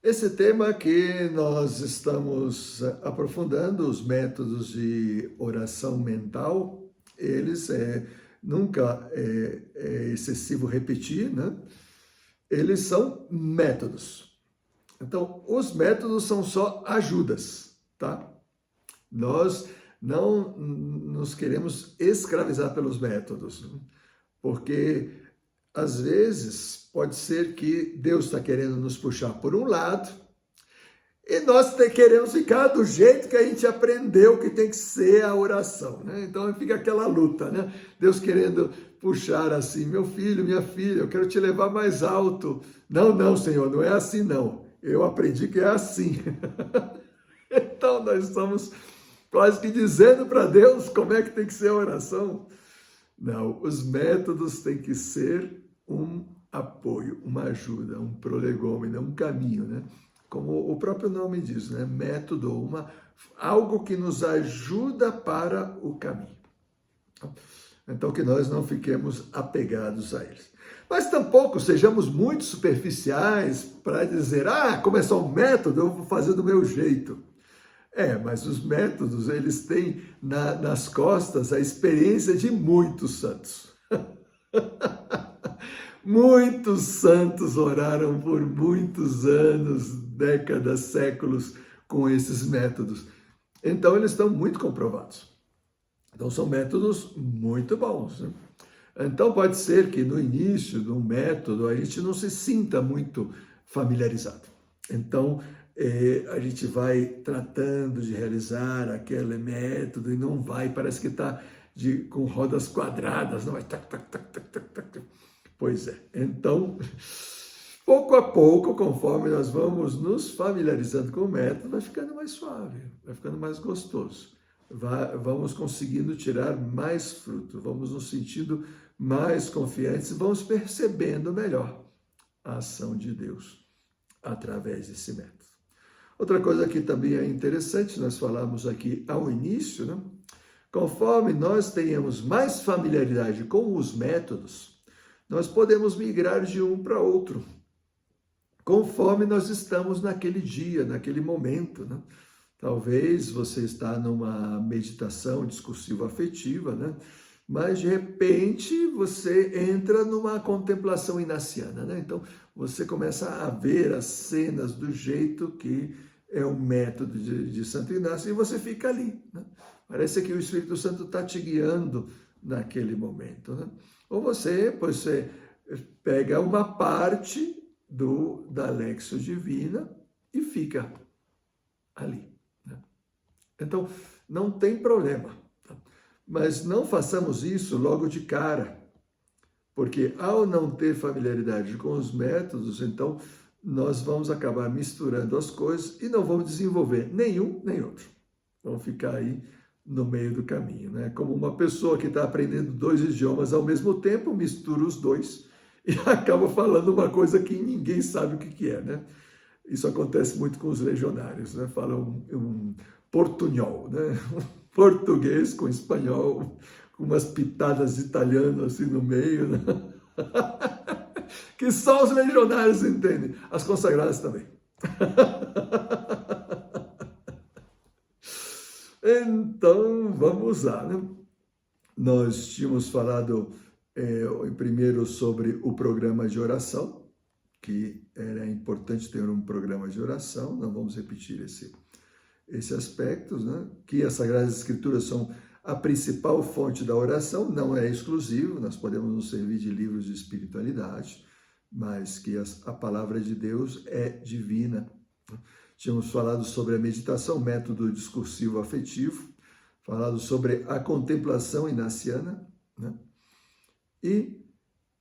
Esse tema que nós estamos aprofundando, os métodos de oração mental, eles nunca é excessivo repetir, né? Eles são métodos. Então, os métodos são só ajudas, tá? Nós não nos queremos escravizar pelos métodos, né? Porque às vezes pode ser que Deus está querendo nos puxar por um lado e nós queremos ficar do jeito que a gente aprendeu que tem que ser a oração, né? Então fica aquela luta, né? Deus querendo puxar assim, meu filho, minha filha, eu quero te levar mais alto. Não, não, Senhor, não é assim não. Eu aprendi que é assim. Então nós estamos quase que dizendo para Deus como é que tem que ser a oração. Não, os métodos têm que ser um apoio, uma ajuda, um prolegômeno, um caminho, né? Como o próprio nome diz, né? Método, algo que nos ajuda para o caminho. Então, que nós não fiquemos apegados a eles. Mas tampouco sejamos muito superficiais para dizer, como é só um método, eu vou fazer do meu jeito. Mas os métodos, eles têm nas costas a experiência de muitos santos. Muitos santos oraram por muitos anos, décadas, séculos com esses métodos. Então, eles estão muito comprovados. Então, são métodos muito bons, né? Então, pode ser que no início de um método a gente não se sinta muito familiarizado. Então, a gente vai tratando de realizar aquele método e não vai, parece que está com rodas quadradas, não vai tac, tac, tac, tac, tac, tac. Pois é. Então, pouco a pouco, conforme nós vamos nos familiarizando com o método, vai ficando mais suave, vai ficando mais gostoso. Vamos conseguindo tirar mais fruto, vamos nos sentindo mais confiantes, vamos percebendo melhor a ação de Deus através desse método. Outra coisa que também é interessante, nós falamos aqui ao início, né? Conforme nós tenhamos mais familiaridade com os métodos, nós podemos migrar de um para outro, conforme nós estamos naquele dia, naquele momento, né? Talvez você está numa meditação discursiva afetiva, né? Mas de repente você entra numa contemplação inaciana, né? Então você começa a ver as cenas do jeito que é o método de Santo Inácio e você fica ali, né? Parece que o Espírito Santo está te guiando naquele momento, né? Ou você pega uma parte da Lexio Divina e fica ali. Então, não tem problema. Mas não façamos isso logo de cara, porque ao não ter familiaridade com os métodos, então nós vamos acabar misturando as coisas e não vamos desenvolver nenhum nem outro. Vamos ficar aí no meio do caminho, né? Como uma pessoa que está aprendendo 2 idiomas ao mesmo tempo, mistura os dois e acaba falando uma coisa que ninguém sabe o que é, né? Isso acontece muito com os legionários, né? Falam um portunhol, né? Português com espanhol, com umas pitadas de italiano assim no meio, né? Que só os legionários entendem. As consagradas também. Então, vamos lá, né? Nós tínhamos falado primeiro sobre o programa de oração, que era importante ter um programa de oração, não vamos repetir esse aspecto, né? Que as Sagradas Escrituras são a principal fonte da oração, não é exclusivo, nós podemos nos servir de livros de espiritualidade, mas que a palavra de Deus é divina. Tínhamos falado sobre a meditação, método discursivo afetivo, falado sobre a contemplação inaciana, né? E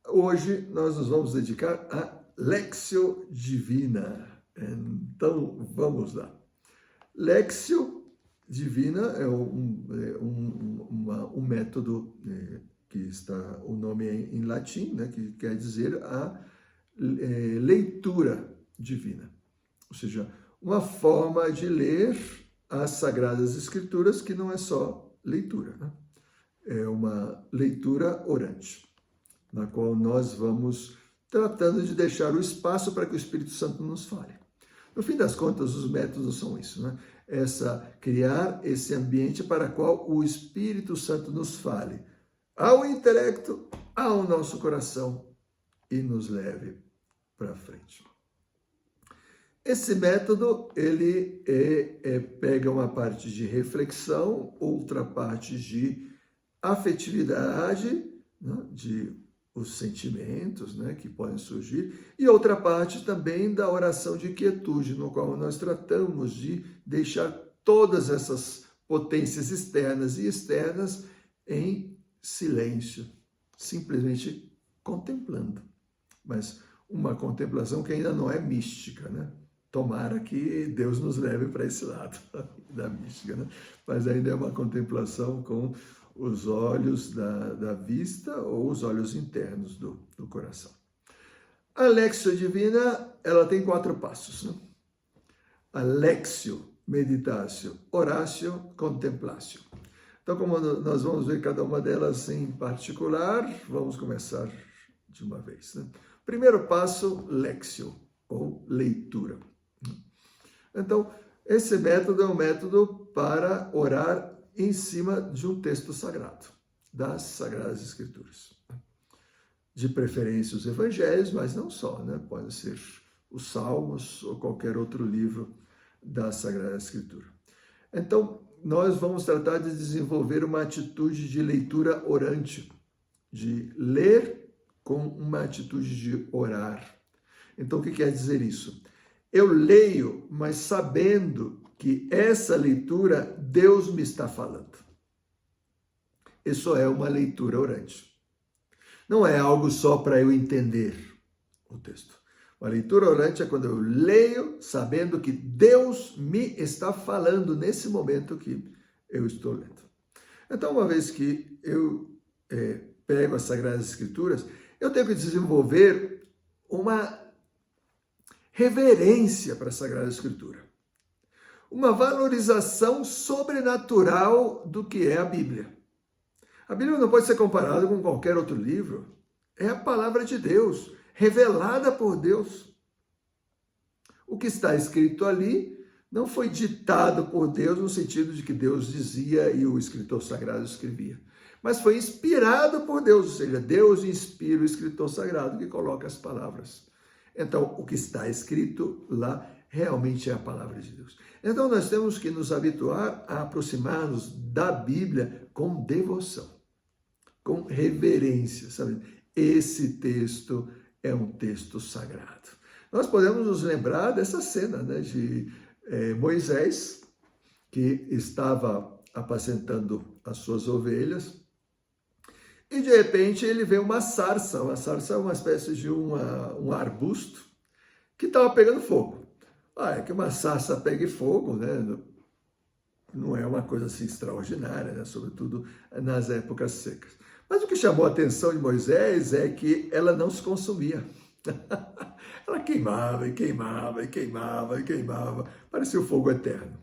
hoje nós nos vamos dedicar a Lexio Divina. Então, vamos lá. Lexio Divina é um método que está o nome em latim, né, que quer dizer a leitura divina. Ou seja, uma forma de ler as Sagradas Escrituras que não é só leitura, né? É uma leitura orante, na qual nós vamos tratando de deixar o espaço para que o Espírito Santo nos fale. No fim das contas, os métodos são isso, né? Criar esse ambiente para qual o Espírito Santo nos fale ao intelecto, ao nosso coração e nos leve para frente. Esse método, ele pega uma parte de reflexão, outra parte de afetividade, né, de os sentimentos, né, que podem surgir, e outra parte também da oração de quietude, no qual nós tratamos de deixar todas essas potências externas e externas em silêncio, simplesmente contemplando. Mas uma contemplação que ainda não é mística, né? Tomara que Deus nos leve para esse lado da mística, né? Mas ainda é uma contemplação com os olhos da vista ou os olhos internos do coração. A Lexio Divina, ela tem 4 passos, né? A Lexio, Meditatio, Oratio, Contemplatio. Então, como nós vamos ver cada uma delas em particular, vamos começar de uma vez, né? Primeiro passo, Lexio, ou leitura. Então, esse método é um método para orar em cima de um texto sagrado, das Sagradas Escrituras. De preferência os evangelhos, mas não só, né? Pode ser os Salmos ou qualquer outro livro da Sagrada Escritura. Então, nós vamos tratar de desenvolver uma atitude de leitura orante, de ler com uma atitude de orar. Então, o que quer dizer isso? Eu leio, mas sabendo que essa leitura Deus me está falando. Isso é uma leitura orante. Não é algo só para eu entender o texto. Uma leitura orante é quando eu leio sabendo que Deus me está falando nesse momento que eu estou lendo. Então, uma vez que eu pego as Sagradas Escrituras, eu tenho que desenvolver uma reverência para a Sagrada Escritura. Uma valorização sobrenatural do que é a Bíblia. A Bíblia não pode ser comparada com qualquer outro livro. É a palavra de Deus, revelada por Deus. O que está escrito ali não foi ditado por Deus no sentido de que Deus dizia e o escritor sagrado escrevia. Mas foi inspirado por Deus, ou seja, Deus inspira o escritor sagrado que coloca as palavras. Então, o que está escrito lá realmente é a palavra de Deus. Então, nós temos que nos habituar a aproximar-nos da Bíblia com devoção, com reverência, sabe? Esse texto é um texto sagrado. Nós podemos nos lembrar dessa cena, né, de Moisés, que estava apacentando as suas ovelhas, e de repente ele vê uma sarça. Uma sarça é uma espécie de um arbusto que estava pegando fogo. É que uma sarça pegue fogo, né? Não é uma coisa assim extraordinária, né? Sobretudo nas épocas secas. Mas o que chamou a atenção de Moisés é que ela não se consumia. Ela queimava e queimava e queimava e queimava. Parecia o fogo eterno.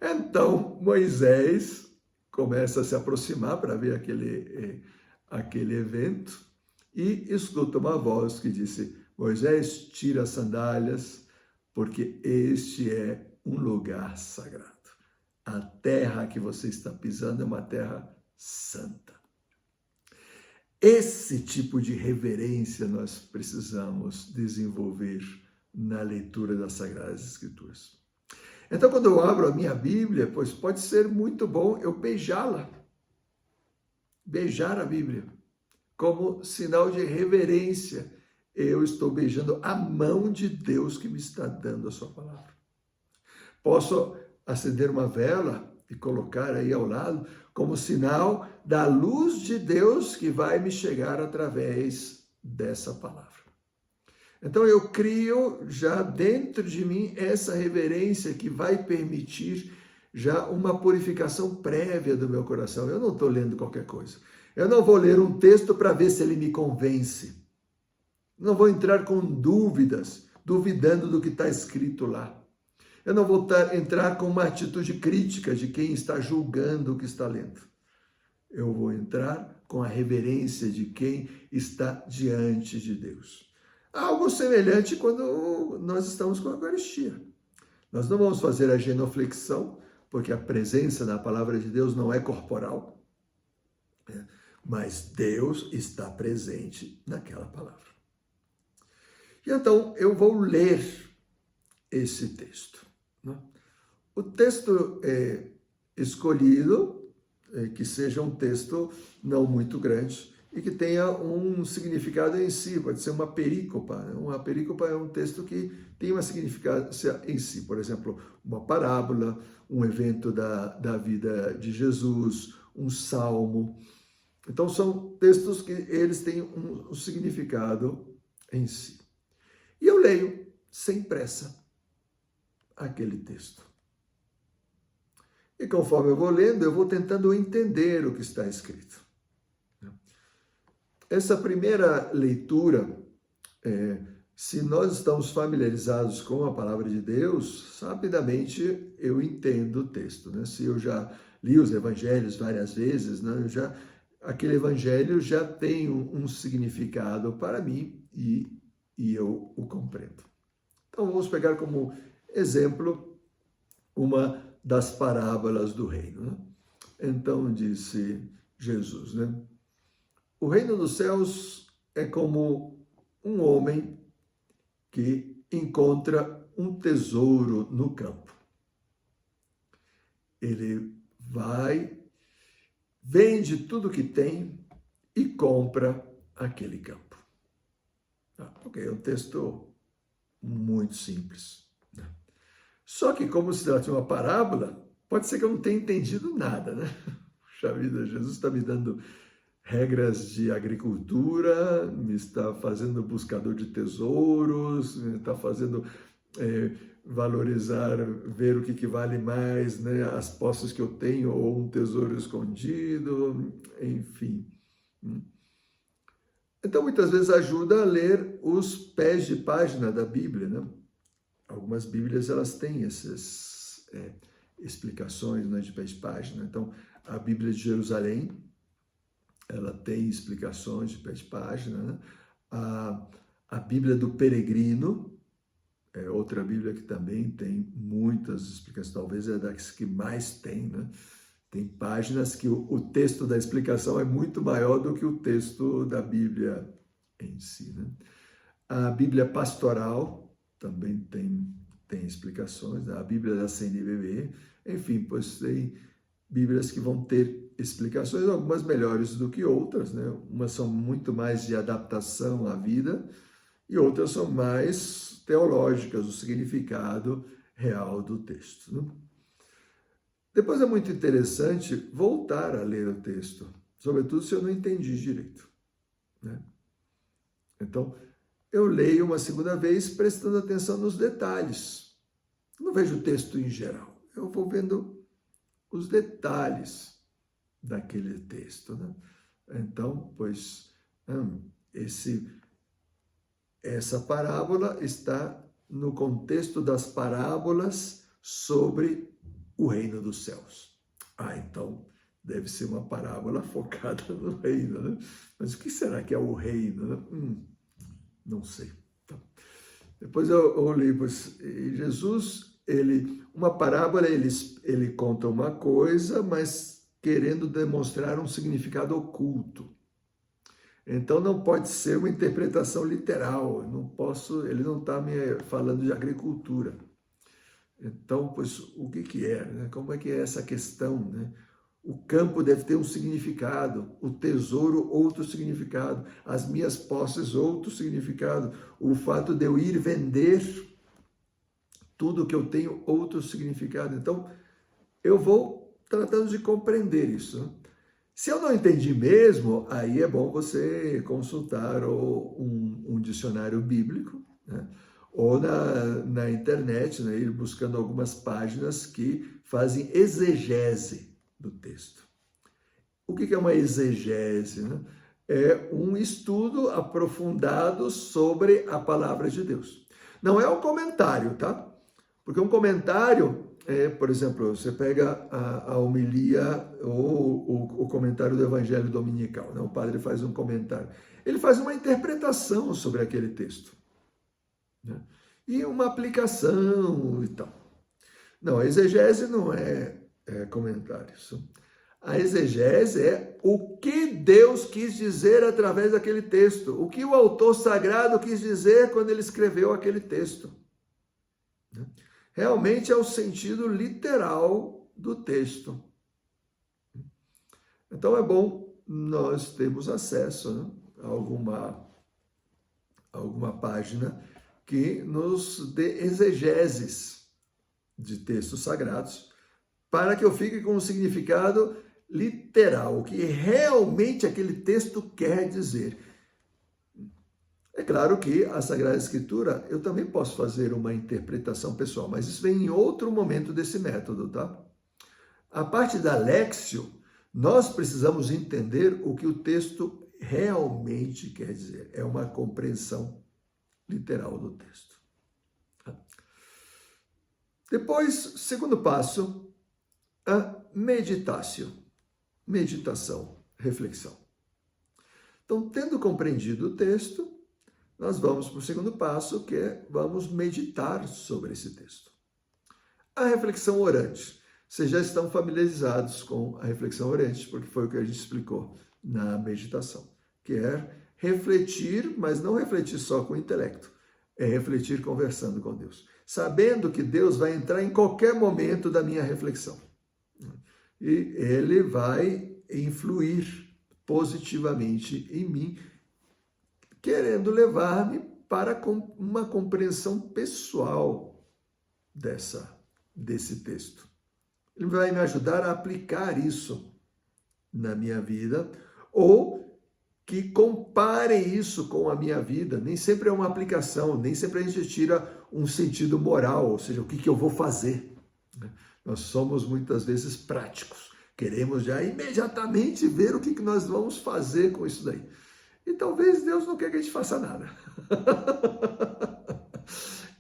Então Moisés começa a se aproximar para ver aquele evento e escuta uma voz que disse: Moisés, tira as sandálias, porque este é um lugar sagrado. A terra que você está pisando é uma terra santa. Esse tipo de reverência nós precisamos desenvolver na leitura das Sagradas Escrituras. Então, quando eu abro a minha Bíblia, pois pode ser muito bom eu beijá-la. Beijar a Bíblia como sinal de reverência. Eu estou beijando a mão de Deus que me está dando a sua palavra. Posso acender uma vela e colocar aí ao lado como sinal da luz de Deus que vai me chegar através dessa palavra. Então eu crio já dentro de mim essa reverência que vai permitir já uma purificação prévia do meu coração. Eu não estou lendo qualquer coisa. Eu não vou ler um texto para ver se ele me convence. Não vou entrar com dúvidas, duvidando do que está escrito lá. Eu não vou entrar com uma atitude crítica de quem está julgando o que está lendo. Eu vou entrar com a reverência de quem está diante de Deus. Algo semelhante quando nós estamos com a Eucaristia. Nós não vamos fazer a genuflexão, porque a presença da palavra de Deus não é corporal, né? Mas Deus está presente naquela palavra. E então eu vou ler esse texto, né? O texto escolhido, que seja um texto não muito grande e que tenha um significado em si, pode ser uma perícopa, né? Uma perícopa é um texto que tem uma significância em si, por exemplo, uma parábola, um evento da vida de Jesus, um salmo. Então são textos que eles têm um significado em si. E eu leio sem pressa aquele texto. E conforme eu vou lendo, eu vou tentando entender o que está escrito. Essa primeira leitura, se nós estamos familiarizados com a palavra de Deus, rapidamente eu entendo o texto, né? Se eu já li os evangelhos várias vezes, né? Aquele evangelho já tem um significado para mim e eu o compreendo. Então vamos pegar como exemplo uma das parábolas do reino, né? Então disse Jesus, né? O reino dos céus é como um homem que encontra um tesouro no campo. Ele vai, vende tudo que tem e compra aquele campo. Ok, é um texto muito simples. Só que, como se trata de uma parábola, pode ser que eu não tenha entendido nada, né? Puxa vida, Jesus está me dando regras de agricultura, me está fazendo buscador de tesouros, me está fazendo valorizar, ver o que vale mais, né? As posses que eu tenho ou um tesouro escondido, enfim. Então, muitas vezes ajuda a ler os pés de página da Bíblia, né? Algumas Bíblias, elas têm essas explicações, né, de pés de página. Então, a Bíblia de Jerusalém, ela tem explicações de pés de página, né? A Bíblia do Peregrino é outra Bíblia que também tem muitas explicações, talvez é das que mais tem, né? Tem páginas que o texto da explicação é muito maior do que o texto da Bíblia em si, né? A Bíblia Pastoral também tem explicações, né? A Bíblia da CNBB, enfim, pois tem Bíblias que vão ter explicações, algumas melhores do que outras, né? Umas são muito mais de adaptação à vida e outras são mais teológicas, o significado real do texto, né? Depois é muito interessante voltar a ler o texto, sobretudo se eu não entendi direito, né? Então, eu leio uma segunda vez prestando atenção nos detalhes. Eu não vejo o texto em geral, eu vou vendo os detalhes daquele texto, né? Então, pois, essa parábola está no contexto das parábolas sobre o reino dos céus. Então, deve ser uma parábola focada no reino, né? Mas o que será que é o reino, né? Não sei. Então, depois eu olhei, pois, Jesus, uma parábola, ele conta uma coisa, mas querendo demonstrar um significado oculto. Então não pode ser uma interpretação literal, ele não está me falando de agricultura. Então, pois, o que é, né? Como é que é essa questão, né? O campo deve ter um significado, o tesouro outro significado, as minhas posses outro significado, o fato de eu ir vender tudo que eu tenho outro significado. Então, eu vou tratando de compreender isso, né? Se eu não entendi mesmo, aí é bom você consultar um dicionário bíblico, né? Ou na internet, né? Ir buscando algumas páginas que fazem exegese do texto. O que é uma exegese, né? É um estudo aprofundado sobre a palavra de Deus. Não é um comentário, tá? Porque um comentário por exemplo, você pega a homilia ou o comentário do Evangelho Dominical, né? O padre faz um comentário. Ele faz uma interpretação sobre aquele texto, né? E uma aplicação e tal. Não, a exegese não é comentários. A exegese é o que Deus quis dizer através daquele texto, o que o autor sagrado quis dizer quando ele escreveu aquele texto. Realmente é o sentido literal do texto. Então é bom nós termos acesso, né, a alguma página que nos dê exegeses de textos sagrados, para que eu fique com um significado literal, o que realmente aquele texto quer dizer. É claro que a Sagrada Escritura, eu também posso fazer uma interpretação pessoal, mas isso vem em outro momento desse método, tá? A parte da léxio, nós precisamos entender o que o texto realmente quer dizer. É uma compreensão literal do texto. Depois, segundo passo, a meditácio. Meditação, reflexão. Então, tendo compreendido o texto, nós vamos para o segundo passo, que é vamos meditar sobre esse texto. A reflexão orante. Vocês já estão familiarizados com a reflexão orante, porque foi o que a gente explicou na meditação, que é refletir, mas não refletir só com o intelecto, é refletir conversando com Deus, sabendo que Deus vai entrar em qualquer momento da minha reflexão. E Ele vai influir positivamente em mim, querendo levar-me para uma compreensão pessoal desse texto. Ele vai me ajudar a aplicar isso na minha vida, ou que compare isso com a minha vida. Nem sempre é uma aplicação, nem sempre a gente tira um sentido moral, ou seja, o que eu vou fazer. Nós somos muitas vezes práticos, queremos já imediatamente ver o que nós vamos fazer com isso daí. E talvez Deus não quer que a gente faça nada.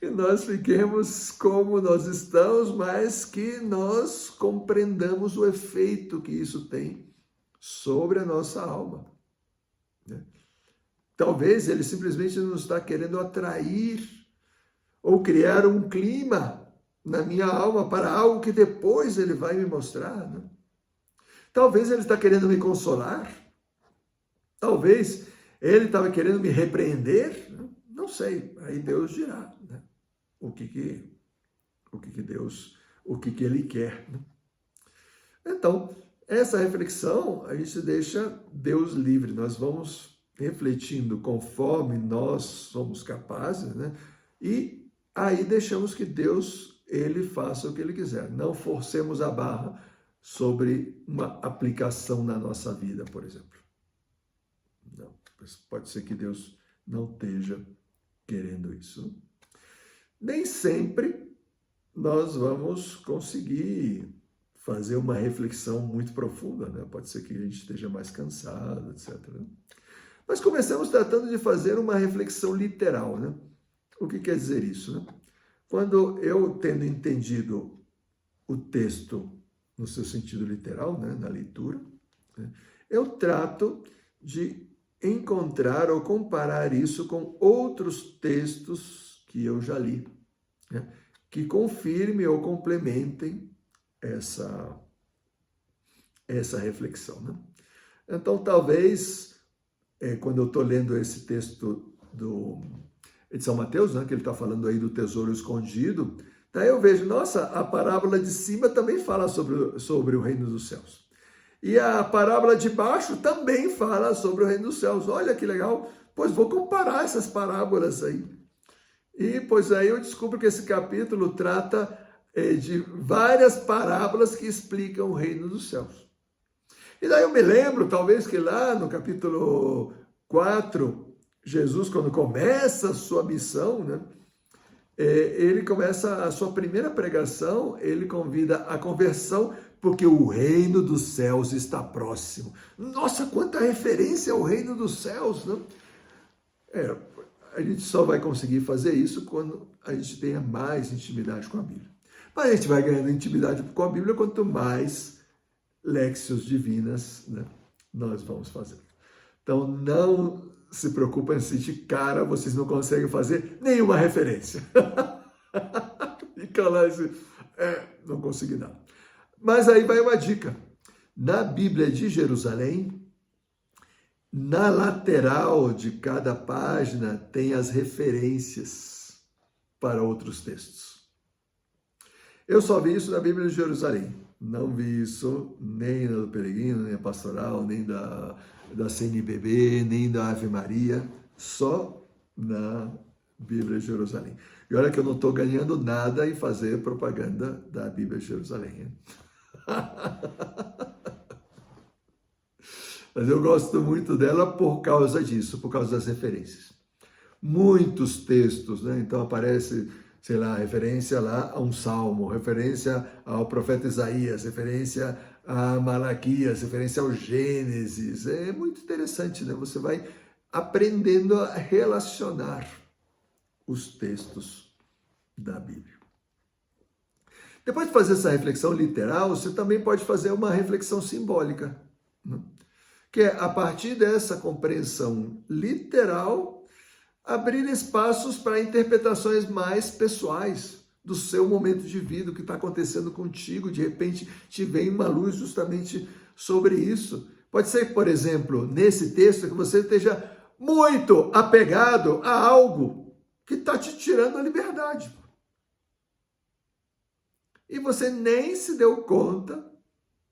Que nós fiquemos como nós estamos, mas que nós compreendamos o efeito que isso tem sobre a nossa alma. Talvez Ele simplesmente nos está querendo atrair ou criar um clima na minha alma para algo que depois Ele vai me mostrar. Né? Talvez Ele está querendo me consolar. Talvez Ele estava querendo me repreender. Não sei, aí Deus dirá, né? o que Ele quer. Né? Então, essa reflexão, a gente deixa Deus livre, nós vamos refletindo conforme nós somos capazes, né? E aí deixamos que Deus, Ele faça o que Ele quiser. Não forcemos a barra sobre uma aplicação na nossa vida, por exemplo. Não, pode ser que Deus não esteja querendo isso. Nem sempre nós vamos conseguir fazer uma reflexão muito profunda, né? Pode ser que a gente esteja mais cansado, etc. Né? Mas começamos tratando de fazer uma reflexão literal, né? O que quer dizer isso, né? Quando eu, tendo entendido o texto no seu sentido literal, né, na leitura, né, eu trato de encontrar ou comparar isso com outros textos que eu já li, né, que confirmem ou complementem essa reflexão. Né? Então, talvez, quando eu estou lendo esse texto de São Mateus, né, que ele está falando aí do tesouro escondido, daí eu vejo, nossa, a parábola de cima também fala sobre o reino dos céus. E a parábola de baixo também fala sobre o reino dos céus. Olha que legal, pois vou comparar essas parábolas aí. E pois aí eu descubro que esse capítulo trata de várias parábolas que explicam o reino dos céus. E daí eu me lembro, talvez, que lá no capítulo 4, Jesus, quando começa a sua missão, né, ele começa a sua primeira pregação, ele convida a conversão, porque o reino dos céus está próximo. Nossa, quanta referência ao reino dos céus, né? A gente só vai conseguir fazer isso quando a gente tenha mais intimidade com a Bíblia. Mas a gente vai ganhando intimidade com a Bíblia quanto mais léxios divinas, né, nós vamos fazer. Então, não se preocupem se de cara vocês não conseguem fazer nenhuma referência. Fica lá assim, não consegui não. Mas aí vai uma dica. Na Bíblia de Jerusalém, na lateral de cada página tem as referências para outros textos. Eu só vi isso na Bíblia de Jerusalém. Não vi isso nem no Peregrino, nem na Pastoral, nem da CNBB, nem da Ave Maria. Só na Bíblia de Jerusalém. E olha que eu não estou ganhando nada em fazer propaganda da Bíblia de Jerusalém. Hein? Mas eu gosto muito dela por causa disso, por causa das referências. Muitos textos, né? Então aparece, sei lá, referência lá a um salmo, referência ao profeta Isaías, referência a Malaquias, referência ao Gênesis. É muito interessante, né? Você vai aprendendo a relacionar os textos da Bíblia. Depois de fazer essa reflexão literal, você também pode fazer uma reflexão simbólica, né? Que é, a partir dessa compreensão literal, abrir espaços para interpretações mais pessoais do seu momento de vida, o que está acontecendo contigo, de repente te vem uma luz justamente sobre isso. Pode ser, por exemplo, nesse texto, que você esteja muito apegado a algo que está te tirando a liberdade. E você nem se deu conta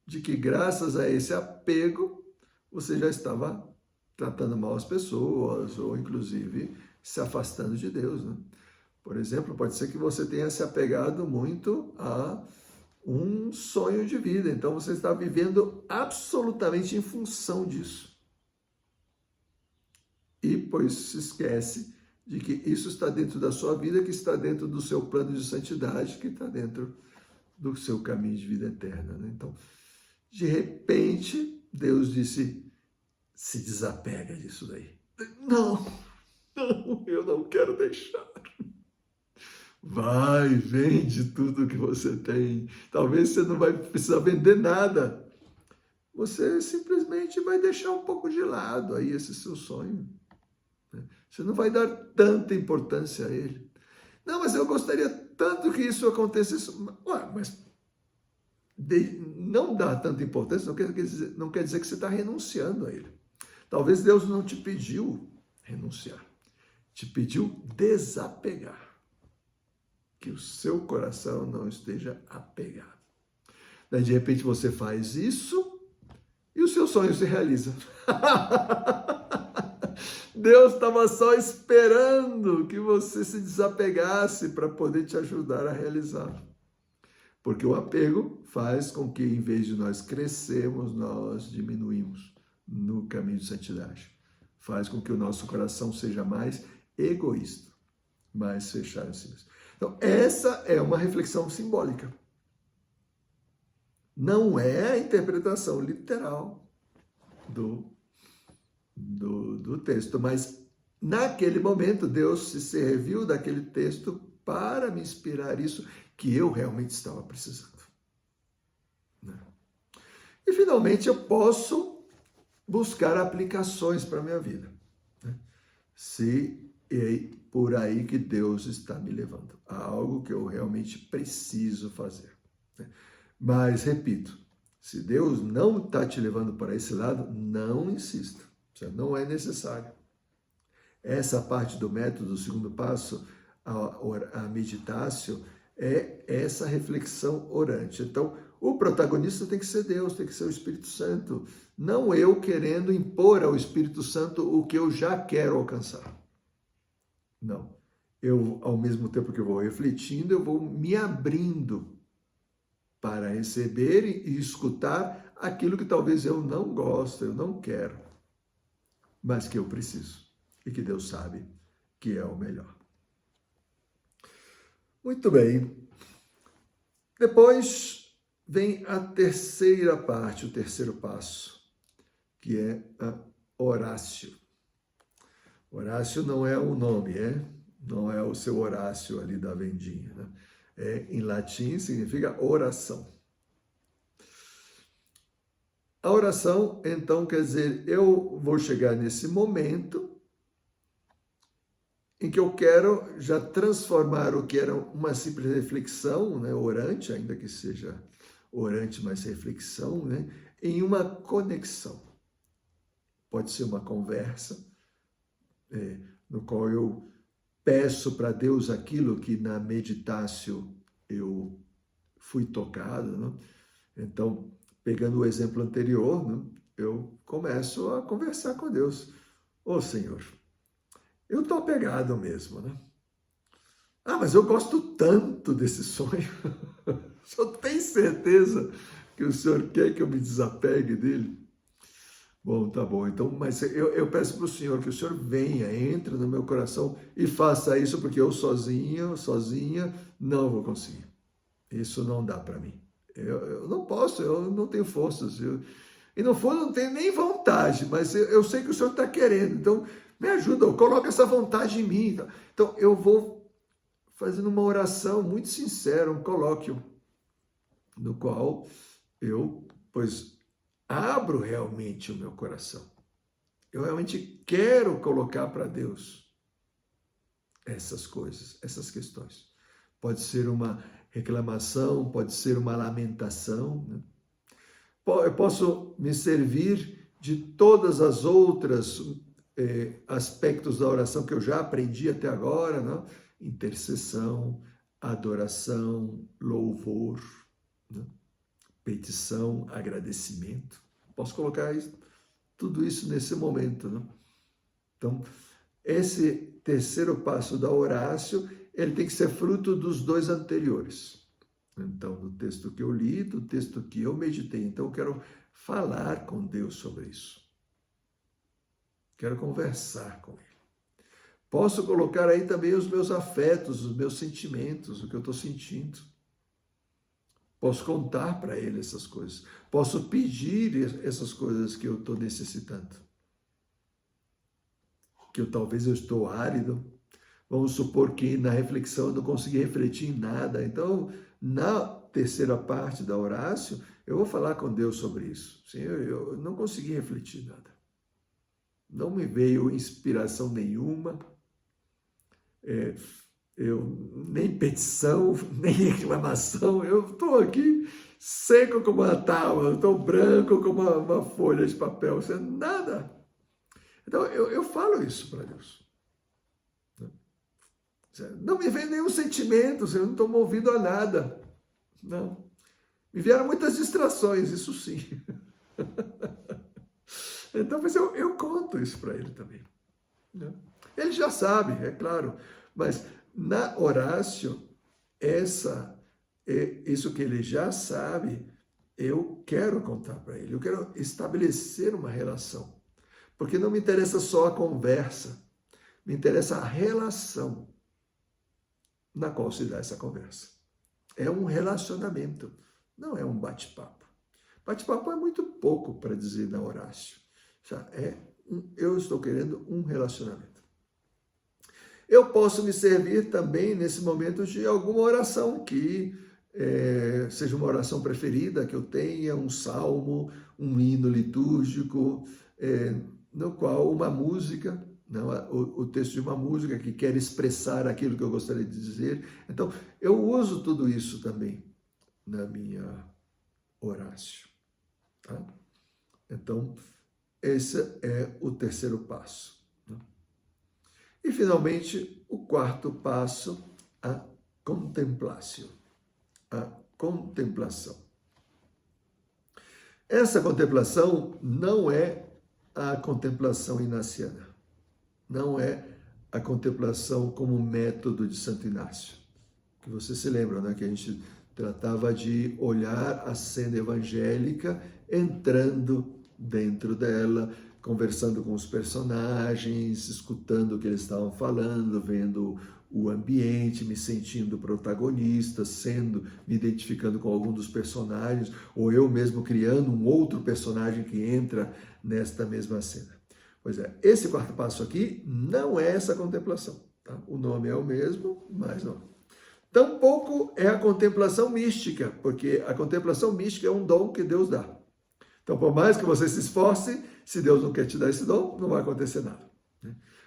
de que, graças a esse apego, você já estava tratando mal as pessoas, ou inclusive se afastando de Deus, né? Por exemplo, pode ser que você tenha se apegado muito a um sonho de vida, então você está vivendo absolutamente em função disso. E pois se esquece de que isso está dentro da sua vida, que está dentro do seu plano de santidade, que está dentro do seu caminho de vida eterna, né? Então, de repente, Deus disse: se desapega disso daí. Não, eu não quero deixar. Vai, vende tudo que você tem. Talvez você não vai precisar vender nada. Você simplesmente vai deixar um pouco de lado aí esse seu sonho. Você não vai dar tanta importância a ele. Não, mas eu gostaria tanto que isso acontecesse. Ué, mas não dar tanta importância não quer dizer que você está renunciando a ele. Talvez Deus não te pediu renunciar, te pediu desapegar, que o seu coração não esteja apegado. Daí de repente você faz isso e o seu sonho se realiza. Deus estava só esperando que você se desapegasse para poder te ajudar a realizar. Porque o apego faz com que, em vez de nós crescermos, nós diminuímos no caminho de santidade. Faz com que o nosso coração seja mais egoísta, mais fechado em si mesmo. Então, essa é uma reflexão simbólica. Não é a interpretação literal do texto, mas naquele momento Deus se serviu daquele texto para me inspirar isso que eu realmente estava precisando. E finalmente eu posso buscar aplicações para a minha vida. Se é por aí que Deus está me levando, a algo que eu realmente preciso fazer. Mas, repito, se Deus não está te levando para esse lado, não insista, não é necessário. Essa parte do método, o segundo passo, a meditácio, é essa reflexão orante. Então, o protagonista tem que ser Deus, tem que ser o Espírito Santo. Não eu querendo impor ao Espírito Santo o que eu já quero alcançar. Não. Eu, ao mesmo tempo que eu vou refletindo, eu vou me abrindo para receber e escutar aquilo que talvez eu não gosto, eu não quero, mas que eu preciso e que Deus sabe que é o melhor. Muito bem. Depois vem a terceira parte, o terceiro passo, que é a Horácio. Horácio não é um nome, não é o seu Horácio ali da vendinha, né? Em latim significa oração. A oração, então, quer dizer, eu vou chegar nesse momento em que eu quero já transformar o que era uma simples reflexão, né, orante, ainda que seja orante, mas reflexão, né, em uma conexão. Pode ser uma conversa, no qual eu peço para Deus aquilo que na meditácio eu fui tocado, né? Então, pegando o exemplo anterior, né, eu começo a conversar com Deus. Ô Senhor, eu estou apegado mesmo, né? Ah, mas eu gosto tanto desse sonho. O senhor tem certeza que o senhor quer que eu me desapegue dele? Bom, tá bom. Então, mas eu peço para o senhor que o senhor venha, entre no meu coração e faça isso, porque eu sozinha, não vou conseguir. Isso não dá para mim. Eu não posso, eu não tenho forças. E no fundo, não tenho nem vontade, mas eu sei que o senhor está querendo. Então, me ajuda, coloca essa vontade em mim. Então, eu vou fazendo uma oração muito sincera, um colóquio, no qual eu, pois, abro realmente o meu coração. Eu realmente quero colocar para Deus essas coisas, essas questões. Pode ser uma reclamação, pode ser uma lamentação, né? Eu posso me servir de todas as outras aspectos da oração que eu já aprendi até agora, né? Intercessão, adoração, louvor, né? Petição, agradecimento. Posso colocar tudo isso nesse momento, né? Então, esse terceiro passo da Horácio, ele tem que ser fruto dos dois anteriores. Então, do texto que eu li, do texto que eu meditei. Então, eu quero falar com Deus sobre isso. Quero conversar com Ele. Posso colocar aí também os meus afetos, os meus sentimentos, o que eu estou sentindo. Posso contar para Ele essas coisas. Posso pedir essas coisas que eu estou necessitando. Que talvez eu estou árido. Vamos supor que na reflexão eu não consegui refletir em nada. Então, na terceira parte da Horácio, eu vou falar com Deus sobre isso. Senhor, eu não consegui refletir nada. Não me veio inspiração nenhuma, nem petição, nem reclamação. Eu estou aqui seco como uma tábua, estou branco como uma folha de papel, nada. Então, eu falo isso para Deus. Não me vem nenhum sentimento, eu não estou movido a nada. Não. Me vieram muitas distrações, isso sim. Então, mas eu conto isso para ele também. Né? Ele já sabe, é claro, mas na Horácio, isso que ele já sabe, eu quero contar para ele, eu quero estabelecer uma relação. Porque não me interessa só a conversa, me interessa a relação na qual se dá essa conversa. É um relacionamento, não é um bate-papo. Bate-papo é muito pouco para dizer na Horácio. Eu estou querendo um relacionamento. Eu posso me servir também, nesse momento, de alguma oração que seja uma oração preferida que eu tenha, um salmo, um hino litúrgico, no qual uma música, não, o texto de uma música que quer expressar aquilo que eu gostaria de dizer. Então, eu uso tudo isso também na minha Horácio. Tá? Então, esse é o terceiro passo. Né? E, finalmente, o quarto passo, a contemplatio. A contemplação. Essa contemplação não é a contemplação inaciana. Não é a contemplação como método de Santo Inácio. Que você se lembra, né? Que a gente tratava de olhar a cena evangélica, entrando dentro dela, conversando com os personagens, escutando o que eles estavam falando, vendo o ambiente, me sentindo protagonista, me identificando com algum dos personagens, ou eu mesmo criando um outro personagem que entra nesta mesma cena. Pois é, esse quarto passo aqui não é essa contemplação. Tá? O nome é o mesmo, mas não. Tampouco é a contemplação mística, porque a contemplação mística é um dom que Deus dá. Então, por mais que você se esforce, se Deus não quer te dar esse dom, não vai acontecer nada.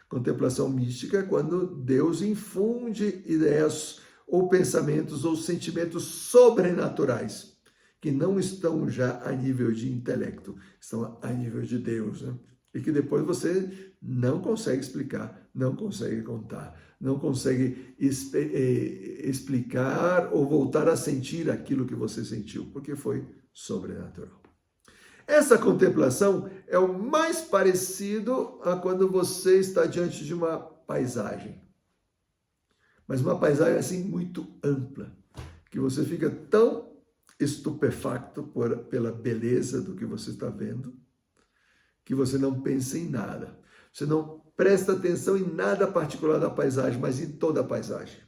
Contemplação mística é quando Deus infunde ideias ou pensamentos ou sentimentos sobrenaturais, que não estão já a nível de intelecto, estão a nível de Deus, né? E que depois você não consegue explicar, não consegue contar, não consegue explicar ou voltar a sentir aquilo que você sentiu, porque foi sobrenatural. Essa contemplação é o mais parecido a quando você está diante de uma paisagem. Mas uma paisagem assim muito ampla, que você fica tão estupefacto pela beleza do que você está vendo, que você não pensa em nada. Você não presta atenção em nada particular da paisagem, mas em toda a paisagem.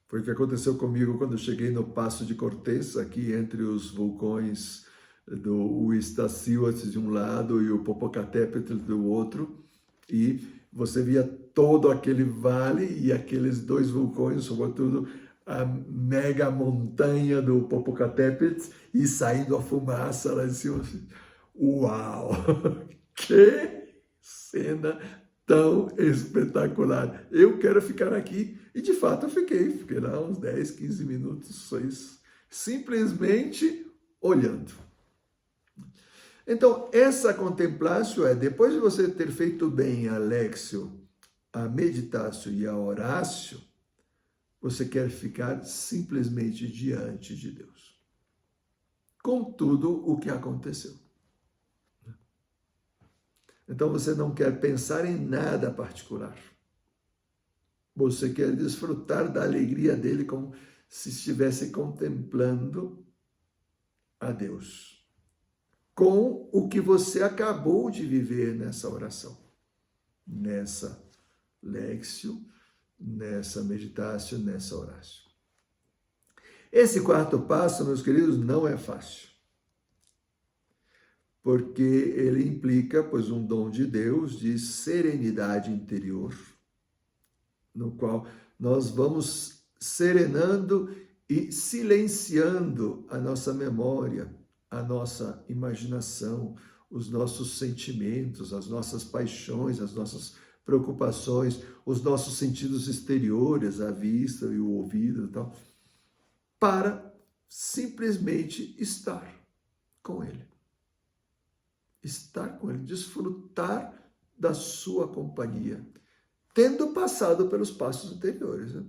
Foi o que aconteceu comigo quando eu cheguei no Passo de Cortez, aqui entre os vulcões do Iztaccíhuatl de um lado e o Popocatépetl do outro, e você via todo aquele vale e aqueles dois vulcões, sobretudo a mega montanha do Popocatépetl, e saindo a fumaça lá em cima. Uau! Que cena tão espetacular! Eu quero ficar aqui. E de fato eu fiquei lá uns 10, 15 minutos, simplesmente olhando. Então, essa contemplação é, depois de você ter feito bem a Lexio, a Meditatio e a Oratio, você quer ficar simplesmente diante de Deus, com tudo o que aconteceu. Então, você não quer pensar em nada particular. Você quer desfrutar da alegria dele como se estivesse contemplando a Deus, com o que você acabou de viver nessa oração, nessa Lexio, nessa Meditatio, nessa Oratio. Esse quarto passo, meus queridos, não é fácil, porque ele implica, pois, um dom de Deus de serenidade interior, no qual nós vamos serenando e silenciando a nossa memória, a nossa imaginação, os nossos sentimentos, as nossas paixões, as nossas preocupações, os nossos sentidos exteriores, a vista e o ouvido e tal, para simplesmente estar com Ele. Estar com Ele, desfrutar da sua companhia, tendo passado pelos passos anteriores. Né?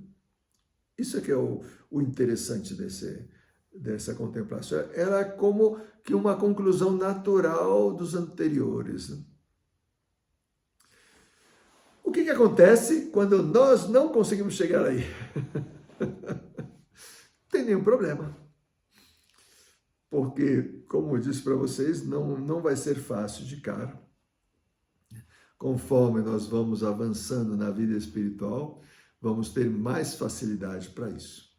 Isso é que é o interessante dessa contemplação. Ela é como que uma conclusão natural dos anteriores. Né? O que acontece quando nós não conseguimos chegar aí? Não tem nenhum problema. Porque, como eu disse para vocês, não vai ser fácil de cara. Conforme nós vamos avançando na vida espiritual, vamos ter mais facilidade para isso.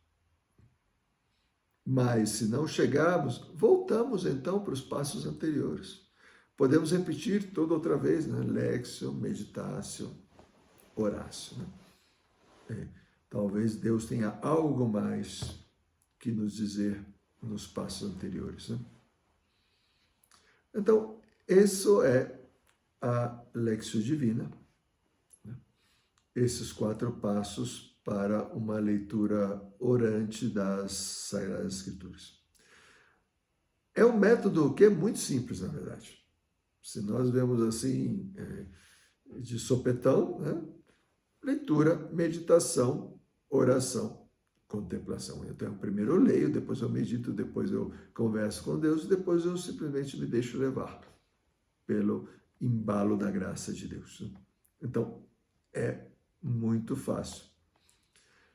Mas, se não chegarmos, voltamos então para os passos anteriores. Podemos repetir tudo outra vez, né? Lexio, Meditatio, Oratio. Né? Talvez Deus tenha algo mais que nos dizer nos passos anteriores. Né? Então, isso é a Lexio Divina, né? Esses 4 passos para uma leitura orante das Sagradas Escrituras. É um método que é muito simples, na verdade. Se nós vemos assim, de sopetão, né? Leitura, meditação, oração, contemplação. Então, primeiro eu leio, depois eu medito, depois eu converso com Deus, depois eu simplesmente me deixo levar pelo embalo da graça de Deus. Então, é muito fácil.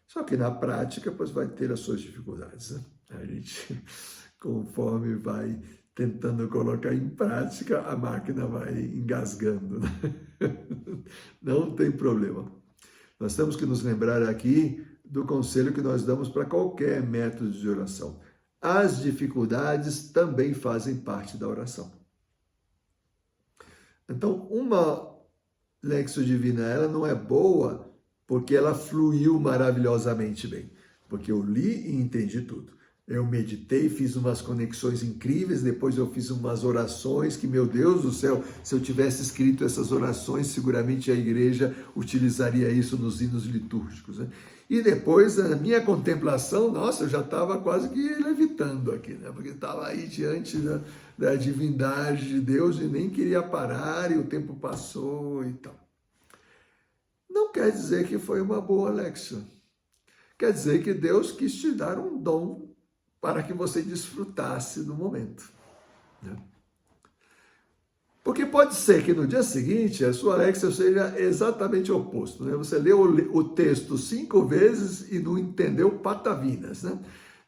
Só que na prática, pois vai ter as suas dificuldades. Né? A gente, conforme vai tentando colocar em prática, a máquina vai engasgando. Né? Não tem problema. Nós temos que nos lembrar aqui do conselho que nós damos para qualquer método de oração. As dificuldades também fazem parte da oração. Então, uma Lexio Divina, ela não é boa porque ela fluiu maravilhosamente bem. Porque eu li e entendi tudo. Eu meditei, fiz umas conexões incríveis, depois eu fiz umas orações que, meu Deus do céu, se eu tivesse escrito essas orações, seguramente a igreja utilizaria isso nos hinos litúrgicos, né? E depois a minha contemplação, nossa, eu já estava quase que levitando aqui, né? Porque estava aí diante da divindade de Deus e nem queria parar e o tempo passou e tal. Não quer dizer que foi uma boa Alexa. Quer dizer que Deus quis te dar um dom para que você desfrutasse do momento, né? Porque pode ser que no dia seguinte a sua Alexa seja exatamente o oposto, né? Você leu o texto 5 vezes e não entendeu patavinas, né?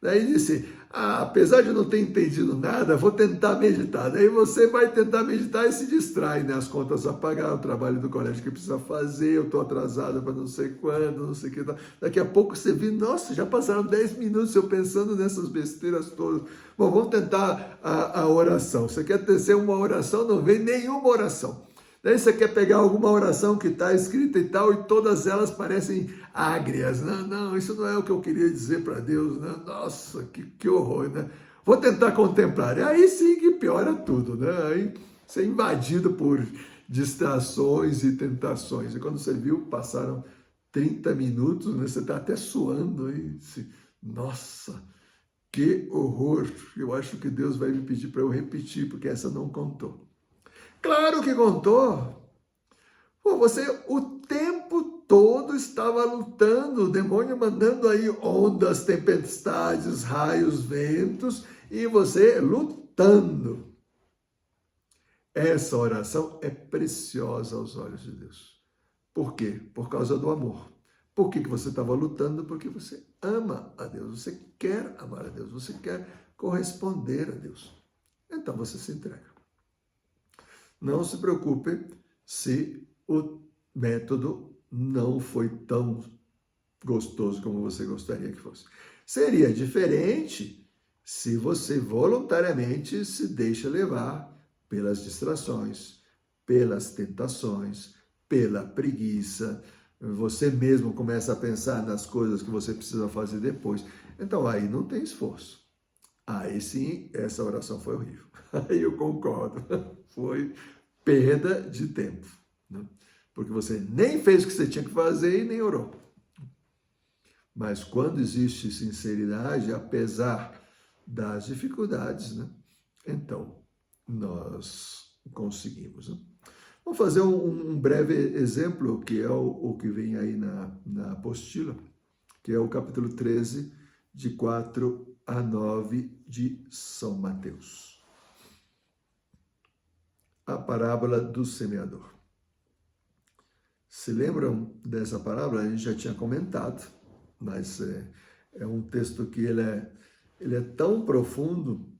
Daí disse, apesar de não ter entendido nada, vou tentar meditar. Daí você vai tentar meditar e se distrai, né? As contas a pagar, o trabalho do colégio que precisa fazer, eu estou atrasado para não sei quando, não sei o que. Daqui a pouco você vê, nossa, já passaram 10 minutos eu pensando nessas besteiras todas. Bom, vamos tentar a oração. Você quer tecer uma oração, não vem nenhuma oração. Daí você quer pegar alguma oração que está escrita e tal, e todas elas parecem ágrias. Não, isso não é o que eu queria dizer para Deus, né? Nossa, que horror, né? Vou tentar contemplar. E aí sim que piora tudo, né? Aí você é invadido por distrações e tentações. E quando você viu, passaram 30 minutos, né? Você está até suando aí. Nossa, que horror. Eu acho que Deus vai me pedir para eu repetir, porque essa não contou. Claro que contou. Pô, você o tempo todo estava lutando, o demônio mandando aí ondas, tempestades, raios, ventos, e você lutando. Essa oração é preciosa aos olhos de Deus. Por quê? Por causa do amor. Por que você estava lutando? Porque você ama a Deus, você quer amar a Deus, você quer corresponder a Deus. Então você se entrega. Não se preocupe se o método não foi tão gostoso como você gostaria que fosse. Seria diferente se você voluntariamente se deixa levar pelas distrações, pelas tentações, pela preguiça. Você mesmo começa a pensar nas coisas que você precisa fazer depois. Então aí não tem esforço. Aí sim, essa oração foi horrível. Aí eu concordo. Foi perda de tempo, né? Porque você nem fez o que você tinha que fazer e nem orou. Mas quando existe sinceridade, apesar das dificuldades, né? Então nós conseguimos, né? Vamos fazer um breve exemplo, que é o que vem aí na apostila, que é o capítulo 13, de 4 a 9 de São Mateus. A parábola do semeador. Se lembram dessa parábola? A gente já tinha comentado, mas é um texto que ele é tão profundo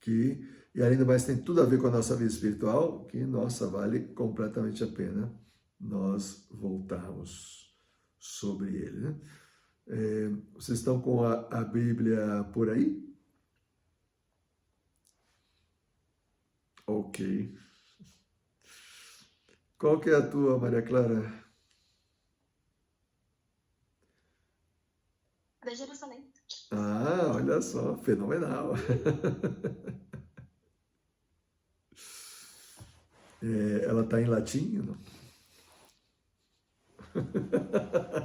que, e ainda mais tem tudo a ver com a nossa vida espiritual, que, nossa, vale completamente a pena nós voltarmos sobre ele, né? Vocês estão com a Bíblia por aí? Ok. Qual que é a tua, Maria Clara? Da Jerusalém. Ah, olha só, fenomenal. Ela está em latim? Não?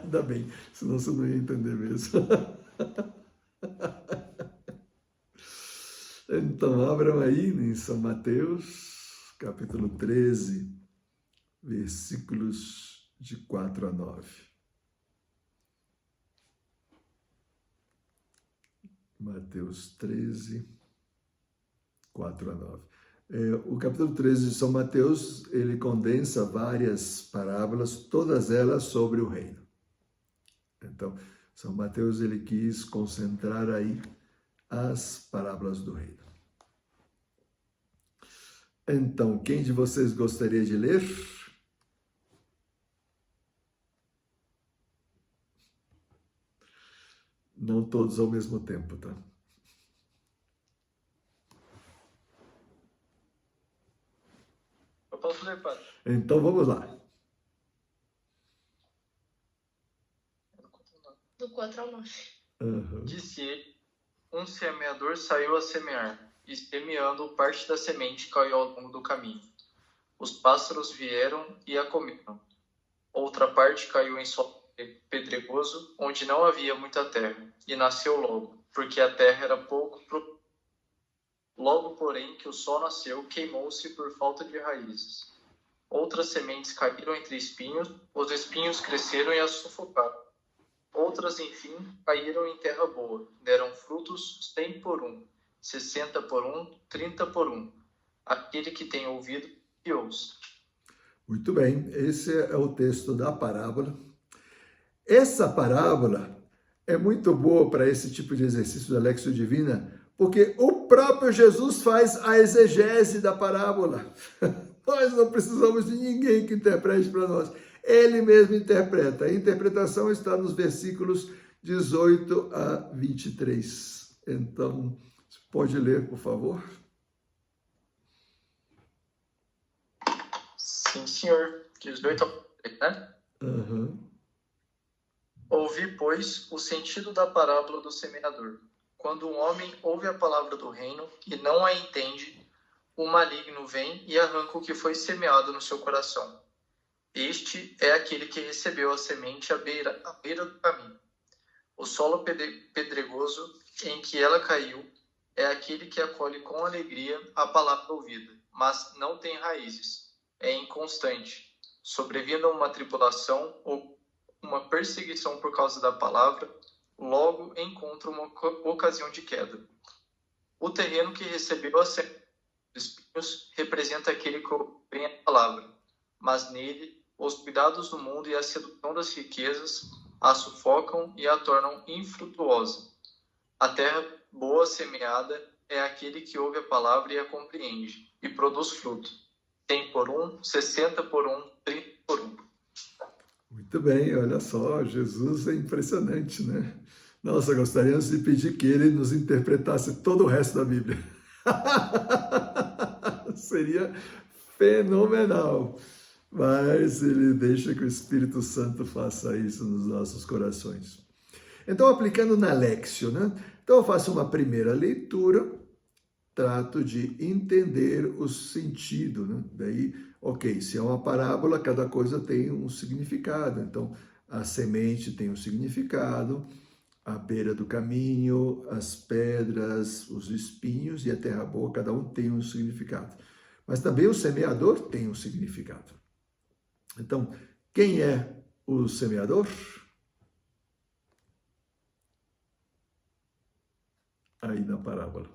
Ainda bem, senão você não ia entender mesmo. Então, abram aí em São Mateus, capítulo 13, versículos de 4 a 9. Mateus 13, 4 a 9. O capítulo 13 de São Mateus, ele condensa várias parábolas, todas elas sobre o reino. Então, São Mateus, ele quis concentrar aí as parábolas do reino. Então, quem de vocês gostaria de ler? Não todos ao mesmo tempo, tá? Eu posso ler, padre. Então, vamos lá. Do 4 ao 9. Uhum. Disse ele, Um semeador saiu a semear, e semeando, parte da semente caiu ao longo do caminho. Os pássaros vieram e a comeram. Outra parte caiu em solo pedregoso, onde não havia muita terra, e nasceu logo, porque a terra era pouco profunda. Logo, porém, que o sol nasceu, queimou-se por falta de raízes. Outras sementes caíram entre espinhos, os espinhos cresceram e as sufocaram. Outras, enfim, caíram em terra boa, deram frutos 100 por 1, 60 por 1, 30 por 1. Aquele que tem ouvido, que ouça. Muito bem, esse é o texto da parábola. Essa parábola é muito boa para esse tipo de exercício da Lexio Divina, porque o próprio Jesus faz a exegese da parábola. Nós não precisamos de ninguém que interprete para nós. Ele mesmo interpreta. A interpretação está nos versículos 18 a 23. Então, você pode ler, por favor? Sim, senhor. 18 a 23, né? Ouvi, pois, o sentido da parábola do semeador. Quando um homem ouve a palavra do reino e não a entende, o maligno vem e arranca o que foi semeado no seu coração. Este é aquele que recebeu a semente à beira do caminho. O solo pedregoso em que ela caiu é aquele que acolhe com alegria a palavra ouvida, mas não tem raízes. É inconstante. Sobrevindo uma tribulação ou uma perseguição por causa da palavra, logo encontra uma ocasião de queda. O terreno que recebeu a semente dos espinhos representa aquele que ouve a palavra, mas nele os cuidados do mundo e a sedução das riquezas a sufocam e a tornam infrutuosa. A terra boa semeada é aquele que ouve a palavra e a compreende, e produz fruto. 100 por 1, 60 por 1, 30 por 1. Muito bem, olha só, Jesus é impressionante, né? Nossa, gostaríamos de pedir que ele nos interpretasse todo o resto da Bíblia. Seria fenomenal. Mas ele deixa que o Espírito Santo faça isso nos nossos corações. Então, aplicando na Lexio, né? Então, eu faço uma primeira leitura, trato de entender o sentido, né? Daí, ok, se é uma parábola, cada coisa tem um significado. Então, a semente tem um significado, a beira do caminho, as pedras, os espinhos e a terra boa, cada um tem um significado. Mas também o semeador tem um significado. Então, quem é o semeador? Aí na parábola.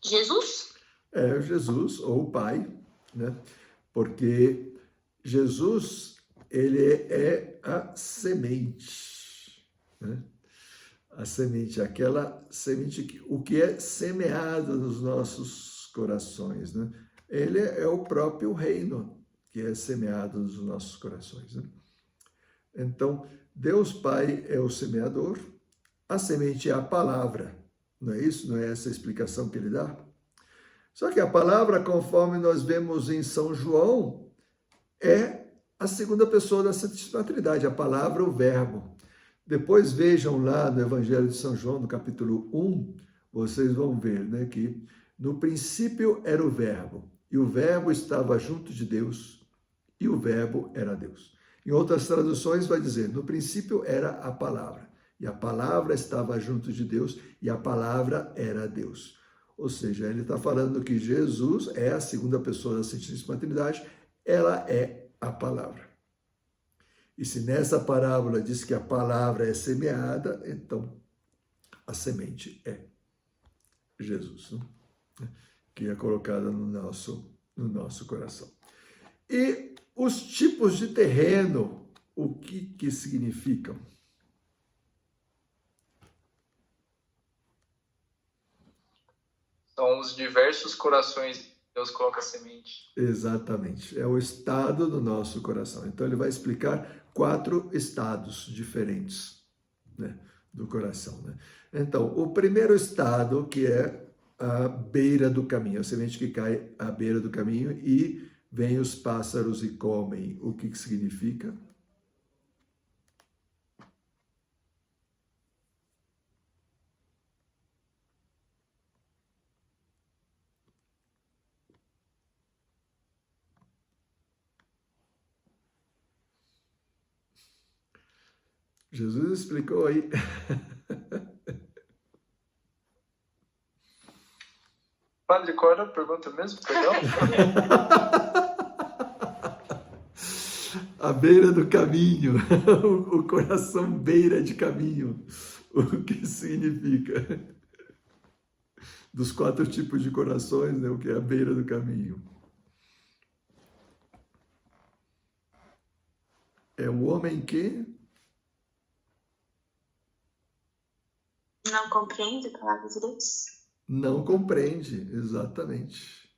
Jesus? É Jesus ou o Pai, né? Porque Jesus, ele é a semente, né? A semente, aquela semente, o que é semeado nos nossos corações, né? Ele é o próprio reino que é semeado nos nossos corações, né? Então, Deus Pai é o semeador, a semente é a palavra, não é isso? Não é essa a explicação que ele dá? Só que a palavra, conforme nós vemos em São João, é a segunda pessoa da Santíssima Trindade, a palavra, o verbo. Depois vejam lá no Evangelho de São João, no capítulo 1, vocês vão ver, né, que no princípio era o verbo, e o verbo estava junto de Deus, e o verbo era Deus. Em outras traduções vai dizer, no princípio era a palavra, e a palavra estava junto de Deus, e a palavra era Deus. Ou seja, ele está falando que Jesus é a segunda pessoa da Santíssima Trindade, ela é a palavra. E se nessa parábola diz que a palavra é semeada, então a semente é Jesus, né? Que é colocada no nosso coração. E os tipos de terreno, o que significam? São os diversos corações que Deus coloca a semente. Exatamente, é o estado do nosso coração. Então ele vai explicar 4 estados diferentes, né, do coração, né? Então, o primeiro estado, que é a beira do caminho, a semente que cai à beira do caminho e vem os pássaros e comem. O que significa? Jesus explicou aí. Padre, qual era a pergunta mesmo? Perdão? A beira do caminho, o coração beira de caminho, o que significa? Dos 4 tipos de corações, né? O que é a beira do caminho? É o homem que não compreende a palavra de Deus. Não compreende, exatamente.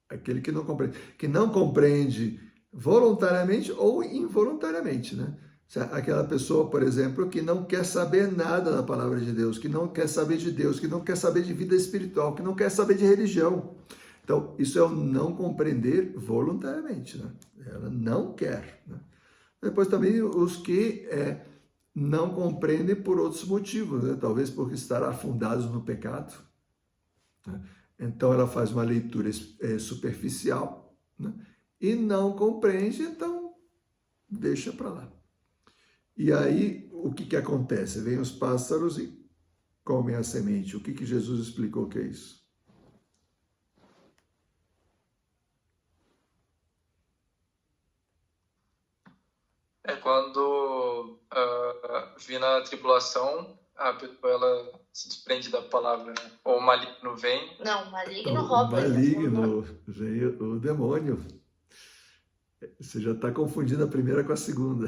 Aquele que não compreende voluntariamente ou involuntariamente, né? Aquela pessoa, por exemplo, que não quer saber nada da palavra de Deus, que não quer saber de Deus, que não quer saber de vida espiritual, que não quer saber de religião. Então, isso é o não compreender voluntariamente, né? Ela não quer, né? Depois também os que não compreendem por outros motivos, né? Talvez porque estarão afundados no pecado, né? Então ela faz uma leitura superficial, né? E não compreende, então deixa para lá. E aí o que acontece? Vem os pássaros e comem a semente. O que Jesus explicou que é isso? É quando vindo a tribulação, a pessoa ela se desprende da palavra, né? Ou o maligno vem. Não, o maligno rouba. O maligno, vem o demônio. Você já está confundindo a primeira com a segunda.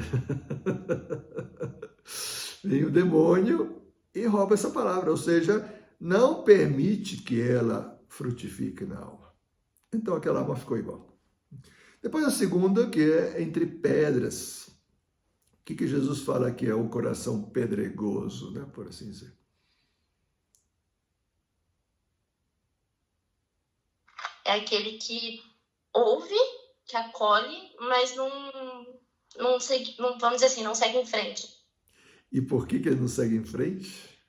Vem o demônio e rouba essa palavra, ou seja, não permite que ela frutifique na alma. Então aquela alma ficou igual. Depois a segunda, que é entre pedras. O que Jesus fala que é o coração pedregoso, né, por assim dizer? É aquele que ouve, que acolhe, mas não segue, não, vamos dizer assim, não segue em frente. E por que ele não segue em frente?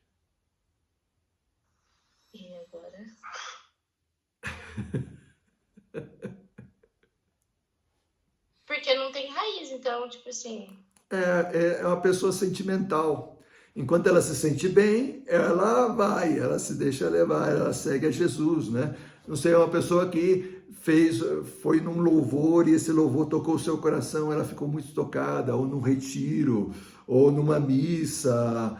E agora? Porque não tem raiz, então, tipo assim... É uma pessoa sentimental. Enquanto ela se sente bem, ela vai, ela se deixa levar, ela segue a Jesus, né? Não sei, é uma pessoa que foi num louvor e esse louvor tocou o seu coração, ela ficou muito tocada, ou num retiro, ou numa missa,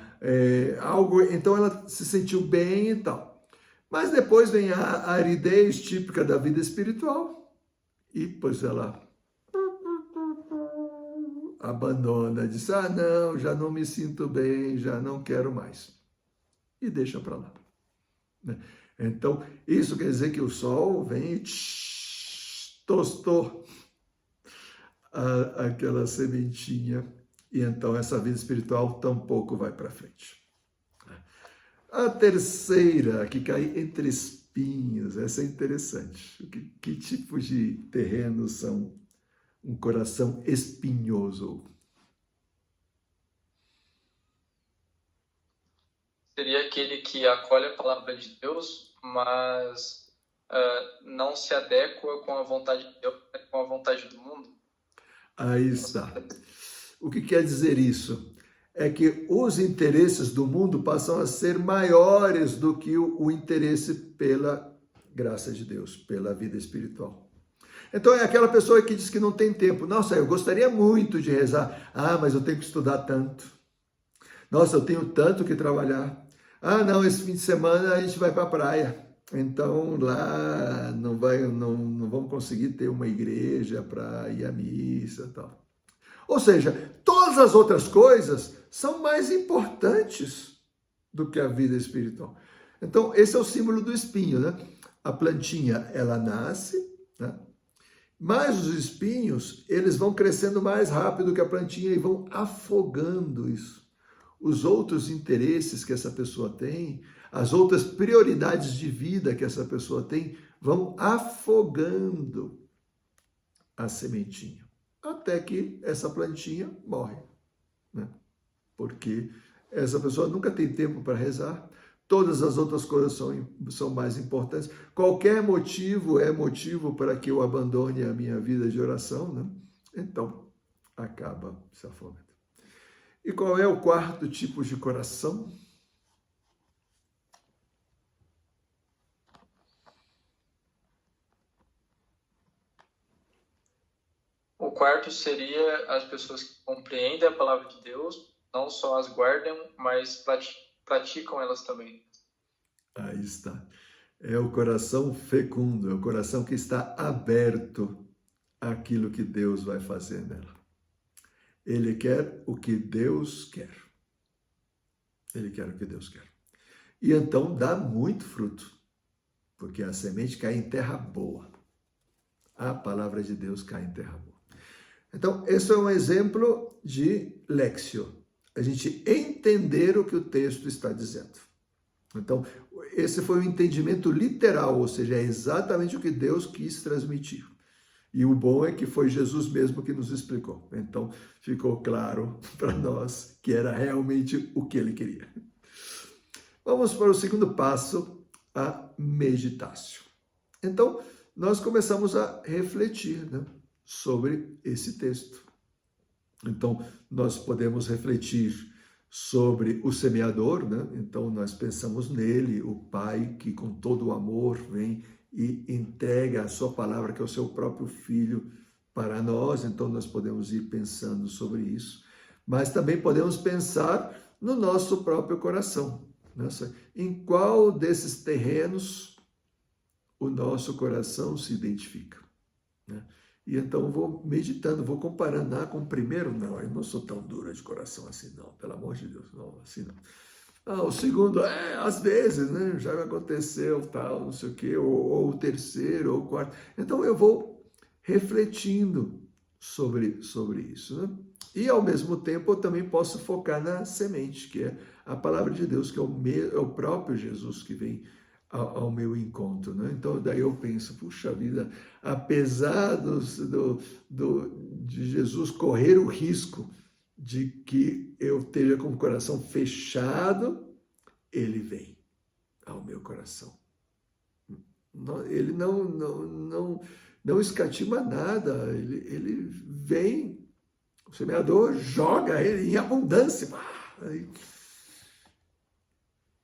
algo, então ela se sentiu bem e tal. Mas depois vem a aridez típica da vida espiritual e pois ela abandona, diz, não, já não me sinto bem, já não quero mais. E deixa para lá. Né? Então, isso quer dizer que o sol vem e tostou aquela sementinha, e então essa vida espiritual tampouco vai para frente. A terceira, que cai entre espinhos, essa é interessante. Que tipo de terrenos são um coração espinhoso? Seria aquele que acolhe a palavra de Deus, mas não se adequa com a vontade de Deus, com a vontade do mundo. Aí está. O que quer dizer isso? É que os interesses do mundo passam a ser maiores do que o interesse pela graça de Deus, pela vida espiritual. Então é aquela pessoa que diz que não tem tempo. Nossa, eu gostaria muito de rezar. Mas eu tenho que estudar tanto. Nossa, eu tenho tanto que trabalhar. Não, esse fim de semana a gente vai para a praia. Então lá não vamos conseguir ter uma igreja para ir à missa e tal. Ou seja, todas as outras coisas são mais importantes do que a vida espiritual. Então, esse é o símbolo do espinho, né? A plantinha, ela nasce, né? Mas os espinhos, eles vão crescendo mais rápido que a plantinha e vão afogando isso. Os outros interesses que essa pessoa tem, as outras prioridades de vida que essa pessoa tem, vão afogando a sementinha, até que essa plantinha morre, né? Porque essa pessoa nunca tem tempo para rezar, todas as outras coisas são mais importantes. Qualquer motivo é motivo para que eu abandone a minha vida de oração, né? Então, acaba se afogando. E qual é o quarto tipo de coração? O quarto seria as pessoas que compreendem a palavra de Deus, não só as guardam, mas praticam elas também. Aí está. É o coração fecundo, é o coração que está aberto àquilo que Deus vai fazer nela. Ele quer o que Deus quer. Ele quer o que Deus quer. E então dá muito fruto, porque a semente cai em terra boa. A palavra de Deus cai em terra boa. Então, esse é um exemplo de lexio. A gente entender o que o texto está dizendo. Então, esse foi o entendimento literal, ou seja, é exatamente o que Deus quis transmitir. E o bom é que foi Jesus mesmo que nos explicou. Então, ficou claro para nós que era realmente o que ele queria. Vamos para o segundo passo, a meditácio. Então, nós começamos a refletir, né, sobre esse texto. Então, nós podemos refletir sobre o semeador, né? Então, nós pensamos nele, o Pai que com todo o amor vem e entrega a sua palavra, que é o seu próprio Filho, para nós. Então, nós podemos ir pensando sobre isso. Mas também podemos pensar no nosso próprio coração. Nossa, em qual desses terrenos o nosso coração se identifica, né? E então vou meditando, vou comparando com o primeiro. Não, eu não sou tão dura de coração assim, não, pelo amor de Deus, não, assim não. O segundo, às vezes, né, já aconteceu, tal, não sei o quê, ou o terceiro, ou o quarto. Então eu vou refletindo sobre isso, né? E ao mesmo tempo eu também posso focar na semente, que é a palavra de Deus, que é o próprio Jesus que vem ao meu encontro, né? Então daí eu penso, puxa vida, apesar de Jesus correr o risco de que eu esteja com o coração fechado, ele vem ao meu coração. Ele não escatima nada, ele vem, o semeador joga ele em abundância.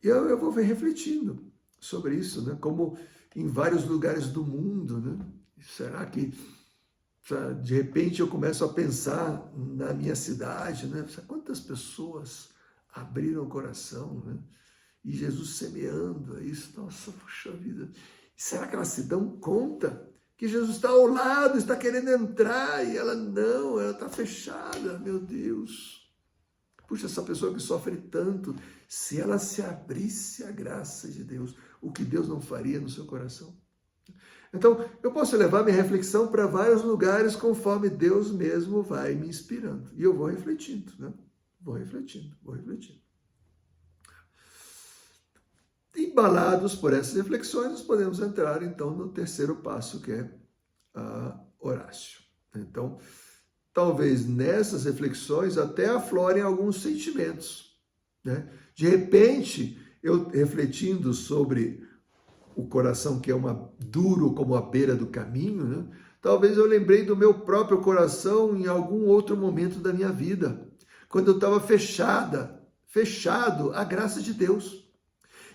E eu vou refletindo sobre isso, né? Como em vários lugares do mundo, né? Será que de repente eu começo a pensar na minha cidade, né? Quantas pessoas abriram o coração, né? E Jesus semeando isso, nossa, puxa vida. Será que elas se dão conta que Jesus está ao lado, está querendo entrar e ela está fechada, meu Deus. Puxa, essa pessoa que sofre tanto, se ela se abrisse à graça de Deus, o que Deus não faria no seu coração? Então, eu posso levar minha reflexão para vários lugares conforme Deus mesmo vai me inspirando. E eu vou refletindo, né? Vou refletindo. Embalados por essas reflexões, nós podemos entrar, então, no terceiro passo, que é a orácio. Então, talvez nessas reflexões até aflorem alguns sentimentos, né? De repente, eu refletindo sobre o coração que é duro como a beira do caminho, né? Talvez eu lembrei do meu próprio coração em algum outro momento da minha vida, quando eu estava fechado à graça de Deus.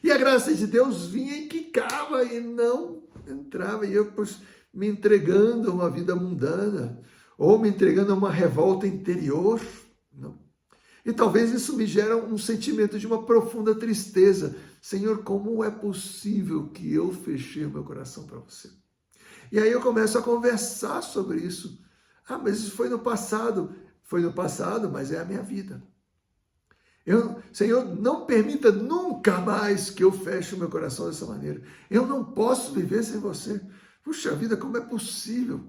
E a graça de Deus vinha e quicava e não entrava, e eu me entregando a uma vida mundana, ou me entregando a uma revolta interior. Não. E talvez isso me gere um sentimento de uma profunda tristeza. Senhor, como é possível que eu fechei o meu coração para você? E aí eu começo a conversar sobre isso. Mas isso foi no passado. Foi no passado, mas é a minha vida. Senhor, não permita nunca mais que eu feche o meu coração dessa maneira. Eu não posso viver sem você. Puxa vida, como é possível?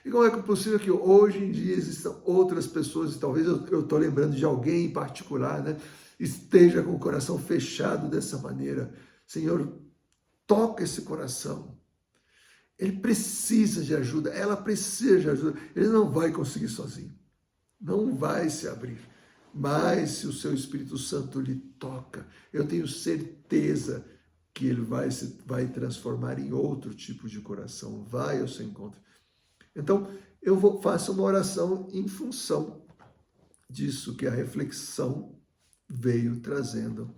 E como é possível que hoje em dia existam outras pessoas, e talvez eu estou lembrando de alguém em particular, né? Esteja com o coração fechado dessa maneira. Senhor, toca esse coração. Ele precisa de ajuda, ela precisa de ajuda. Ele não vai conseguir sozinho. Não vai se abrir. Mas se o seu Espírito Santo lhe toca, eu tenho certeza que ele vai transformar em outro tipo de coração. Vai ao seu encontro. Então, faço uma oração em função disso que a reflexão veio trazendo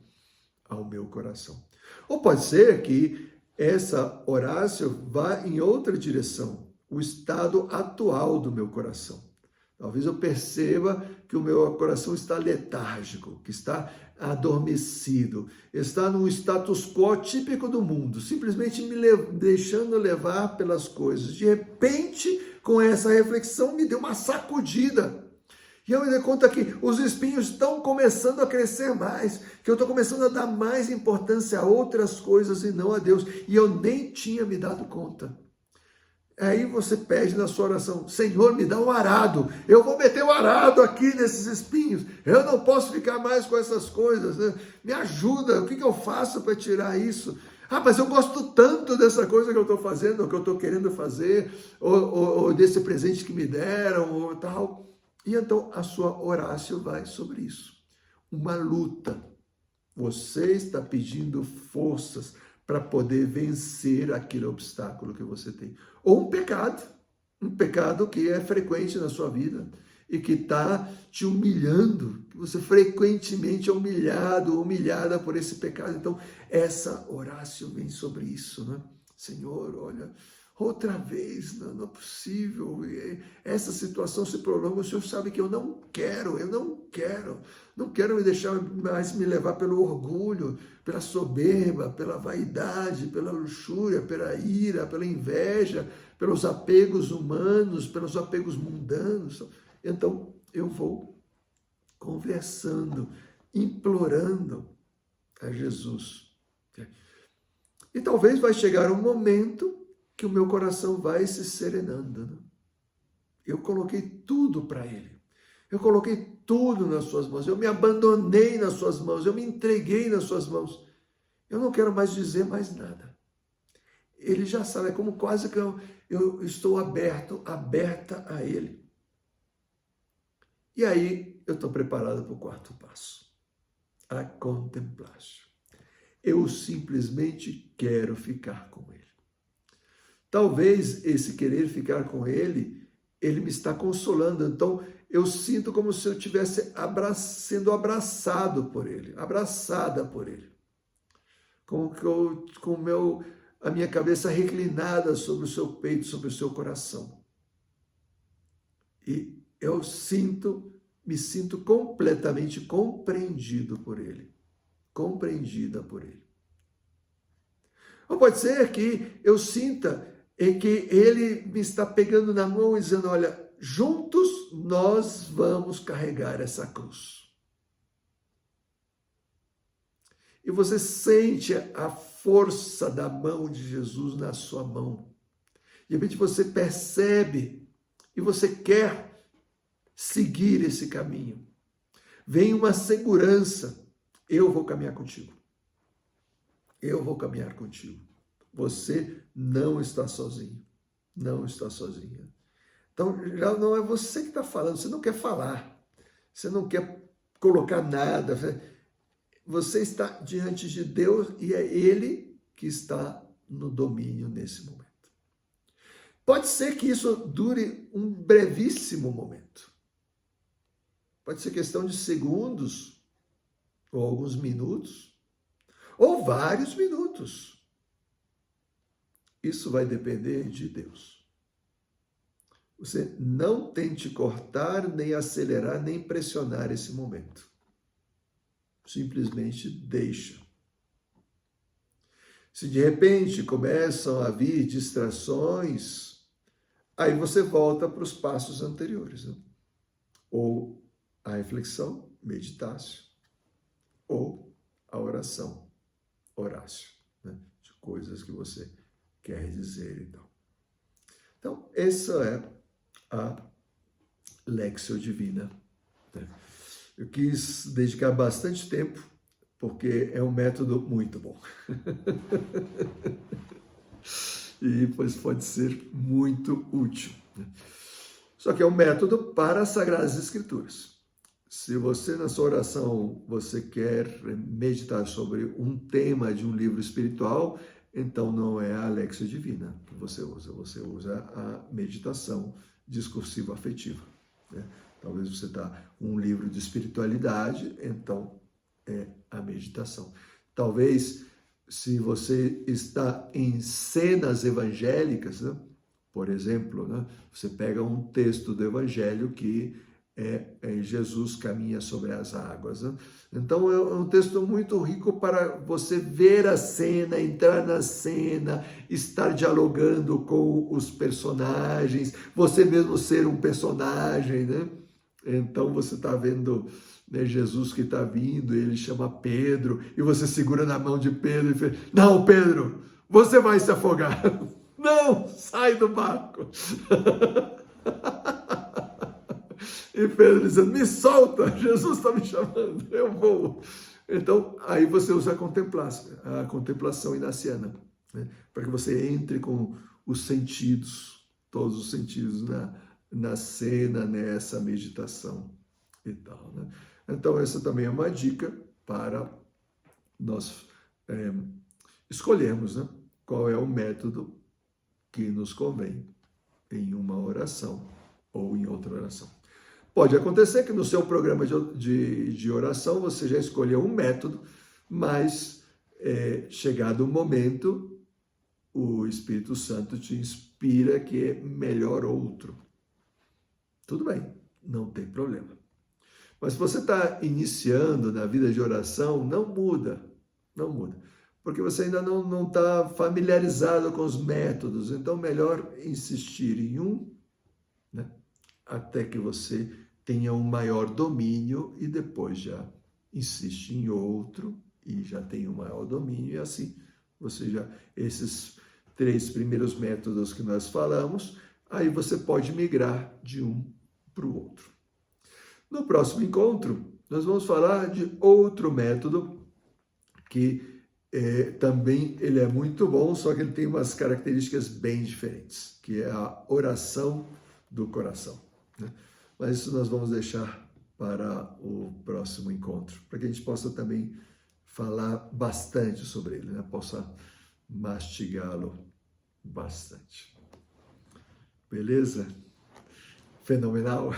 ao meu coração. Ou pode ser que essa orácio vá em outra direção, o estado atual do meu coração. Talvez eu perceba que o meu coração está letárgico, que está adormecido, está num status quo típico do mundo, simplesmente deixando levar pelas coisas. De repente, com essa reflexão, me deu uma sacudida. E eu me dei conta que os espinhos estão começando a crescer mais, que eu estou começando a dar mais importância a outras coisas e não a Deus. E eu nem tinha me dado conta. Aí você pede na sua oração, Senhor, me dá um arado, eu vou meter um arado aqui nesses espinhos, eu não posso ficar mais com essas coisas, né? Me ajuda, o que eu faço para tirar isso? Ah, mas eu gosto tanto dessa coisa que eu estou fazendo, ou que eu estou querendo fazer, ou desse presente que me deram, ou tal. E então a sua orácio vai sobre isso, uma luta. Você está pedindo forças para poder vencer aquele obstáculo que você tem. Ou um pecado que é frequente na sua vida e que está te humilhando, que você frequentemente é humilhado, humilhada por esse pecado. Então, essa orácio vem sobre isso, né? Senhor, olha, outra vez, não é possível, essa situação se prolonga, o Senhor sabe que eu não quero me deixar mais me levar pelo orgulho, pela soberba, pela vaidade, pela luxúria, pela ira, pela inveja, pelos apegos humanos, pelos apegos mundanos. Então, eu vou conversando, implorando a Jesus. E talvez vai chegar um momento que o meu coração vai se serenando. Né? Eu coloquei tudo para Ele. Eu coloquei tudo nas suas mãos. Eu me abandonei nas suas mãos. Eu me entreguei nas suas mãos. Eu não quero mais dizer mais nada. Ele já sabe, é como quase que eu estou aberta a Ele. E aí eu estou preparado para o quarto passo. A contemplatio. Eu simplesmente quero ficar com Ele. Talvez esse querer ficar com Ele me está consolando. Então, eu sinto como se eu estivesse sendo abraçado por Ele, abraçada por Ele. A minha cabeça reclinada sobre o seu peito, sobre o seu coração. E eu me sinto completamente compreendido por Ele, compreendida por Ele. Ou pode ser que eu sinta que Ele me está pegando na mão e dizendo, olha, juntos nós vamos carregar essa cruz. E você sente a força da mão de Jesus na sua mão. De repente você percebe e você quer seguir esse caminho. Vem uma segurança. Eu vou caminhar contigo. Eu vou caminhar contigo. Você não está sozinho. Não está sozinha. Então, já não é você que está falando. Você não quer falar. Você não quer colocar nada. Você está diante de Deus e é Ele que está no domínio nesse momento. Pode ser que isso dure um brevíssimo momento. Pode ser questão de segundos, ou alguns minutos, ou vários minutos. Isso vai depender de Deus. Você não tente cortar, nem acelerar, nem pressionar esse momento. Simplesmente deixa. Se de repente começam a vir distrações, aí você volta para os passos anteriores, né? Ou a reflexão, meditácio, ou a oração, orácio, né? De coisas que você quer dizer e tal. Então, essa é a Lectio Divina, né? Eu quis dedicar bastante tempo, porque é um método muito bom. E pois pode ser muito útil. Só que é um método para as Sagradas Escrituras. Se você, na sua oração, você quer meditar sobre um tema de um livro espiritual, então não é a Lectio Divina que você usa a meditação discursiva afetiva, né? Talvez você está com um livro de espiritualidade, então é a meditação. Talvez, se você está em cenas evangélicas, né? Por exemplo, né? Você pega um texto do Evangelho que Jesus caminha sobre as águas. Né? Então é um texto muito rico para você ver a cena, entrar na cena, estar dialogando com os personagens, você mesmo ser um personagem, né? Então você está vendo, né, Jesus que está vindo, ele chama Pedro, e você segura na mão de Pedro e fala: não, Pedro, você vai se afogar. Não, sai do barco. E Pedro dizendo: me solta, Jesus está me chamando, eu vou. Então, aí você usa a contemplação inaciana, né? Para que você entre com os sentidos, todos os sentidos na cena, nessa meditação e tal, né? Então, essa também é uma dica para nós escolhermos, né, qual é o método que nos convém em uma oração ou em outra oração. Pode acontecer que no seu programa de oração você já escolheu um método, mas chegado o momento, o Espírito Santo te inspira que é melhor outro. Tudo bem, não tem problema. Mas se você está iniciando na vida de oração, não muda, porque você ainda não está familiarizado com os métodos, então melhor insistir em um, né, até que você tenha um maior domínio e depois já insiste em outro e já tem um maior domínio, e assim você já, esses 3 primeiros métodos que nós falamos, aí você pode migrar de um para o outro. No próximo encontro, nós vamos falar de outro método que também ele é muito bom, só que ele tem umas características bem diferentes, que é a oração do coração, né? Mas isso nós vamos deixar para o próximo encontro, para que a gente possa também falar bastante sobre ele, né? Possa mastigá-lo bastante. Beleza? Fenomenal?